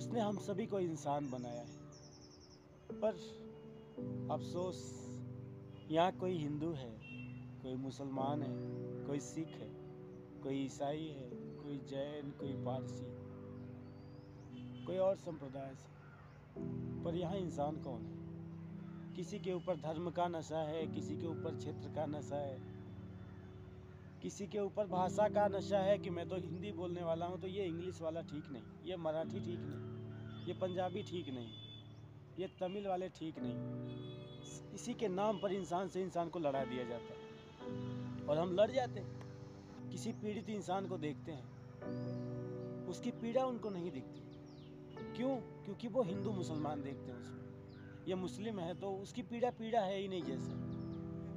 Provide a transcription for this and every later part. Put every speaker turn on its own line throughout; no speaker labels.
उसने हम सभी को इंसान बनाया है। पर अफसोस, यहाँ कोई हिंदू है, कोई मुसलमान है, कोई सिख है, कोई ईसाई है, कोई जैन, कोई पारसी, कोई और संप्रदाय से। पर यहाँ इंसान कौन है? किसी के ऊपर धर्म का नशा है, किसी के ऊपर क्षेत्र का नशा है, किसी के ऊपर भाषा का नशा है कि मैं तो हिंदी बोलने वाला हूँ तो ये इंग्लिश वाला ठीक नहीं, ये मराठी ठीक नहीं, ये पंजाबी ठीक नहीं, ये तमिल वाले ठीक नहीं। इसी के नाम पर इंसान से इंसान को लड़ा दिया जाता है और हम लड़ जाते हैं। किसी पीड़ित इंसान को देखते हैं, उसकी पीड़ा उनको नहीं दिखती। क्यों? क्योंकि वो हिंदू मुसलमान देखते हैं उसमें। ये मुस्लिम है तो उसकी पीड़ा पीड़ा है ही नहीं। जैसे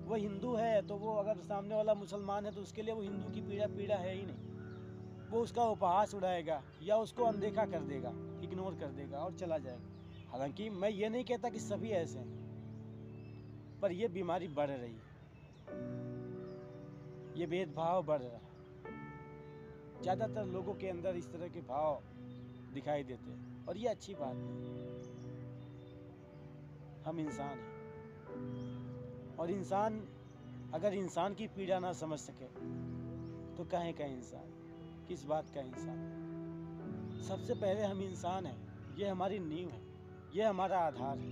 वो हिंदू है तो वो अगर सामने वाला मुसलमान है तो उसके लिए वो हिंदू की पीड़ा पीड़ा है ही नहीं। वो उसका उपहास उड़ाएगा या उसको अनदेखा कर देगा, इग्नोर कर देगा और चला जाएगा। हालांकि मैं ये नहीं कहता कि सभी ऐसे हैं, पर यह बीमारी बढ़ रही है, ये भेदभाव बढ़ रहा है। ज़्यादातर लोगों के अंदर इस तरह के भाव दिखाई देते हैं और ये अच्छी बात नहीं। हम इंसान हैं और इंसान अगर इंसान की पीड़ा ना समझ सके तो काहे का इंसान, किस बात का इंसान? सबसे पहले हम इंसान हैं, ये हमारी नींव है, ये हमारा आधार है,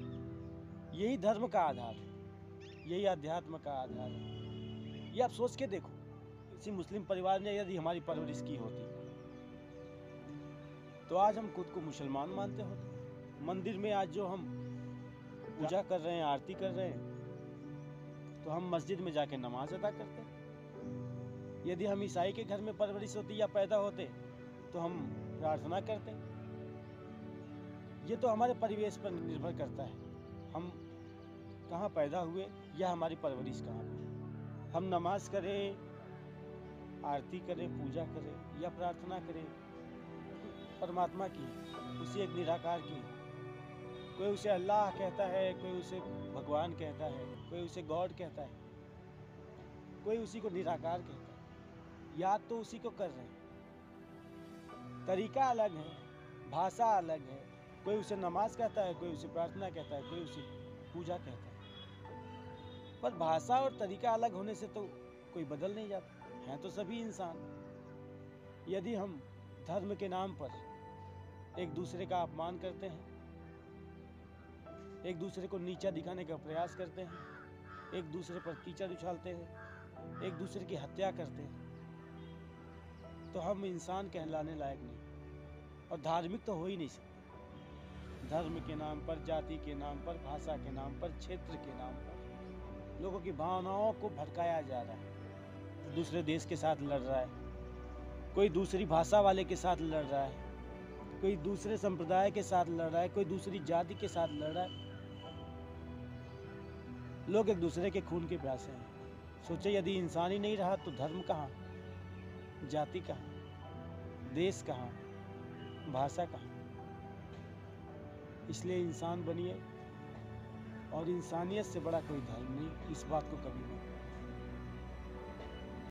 यही धर्म का आधार है, यही अध्यात्म का आधार है। ये आप सोच के देखो, किसी मुस्लिम परिवार ने यदि हमारी परवरिश की होती तो आज हम खुद को मुसलमान मानते होते। मंदिर में आज जो हम पूजा कर रहे हैं, आरती कर रहे हैं, तो हम मस्जिद में जाके नमाज अदा करते हैं। यदि हम ईसाई के घर में परवरिश होती या पैदा होते तो हम प्रार्थना करते। ये तो हमारे परिवेश पर निर्भर करता है, हम कहाँ पैदा हुए या हमारी परवरिश कहाँ पे। हम नमाज करें, आरती करें, पूजा करें या प्रार्थना करें परमात्मा की, उसी एक निराकार की। कोई उसे अल्लाह कहता है, कोई उसे भगवान कहता है, कोई उसे गॉड कहता है, कोई उसी को निराकार कहता है। याद तो उसी को कर रहे हैं, तरीका अलग है, भाषा अलग है। कोई उसे नमाज कहता है, कोई उसे प्रार्थना कहता है, कोई उसे पूजा कहता है। पर भाषा और तरीका अलग होने से तो कोई बदल नहीं जाता, हैं तो सभी इंसान। यदि हम धर्म के नाम पर एक दूसरे का अपमान करते हैं, एक दूसरे को नीचा दिखाने का प्रयास करते हैं, एक दूसरे पर कीचड़ उछालते हैं, एक दूसरे की हत्या करते हैं, तो हम इंसान कहलाने लायक नहीं और धार्मिक तो हो ही नहीं सकते। धर्म के नाम पर, जाति के नाम पर, भाषा के नाम पर, क्षेत्र के नाम पर लोगों की भावनाओं को भड़काया जा रहा है। दूसरे देश के साथ लड़ रहा है, कोई दूसरी भाषा वाले के साथ लड़ रहा है, कोई दूसरे संप्रदाय के साथ लड़ रहा है, कोई दूसरी जाति के साथ लड़ रहा है। लोग एक दूसरे के खून के प्यासे हैं। सोचे यदि इंसान ही नहीं रहा तो धर्म कहाँ, जाति कहाँ, देश कहाँ, भाषा कहाँ? इसलिए इंसान बनिए और इंसानियत से बड़ा कोई धर्म नहीं, इस बात को कभी नहीं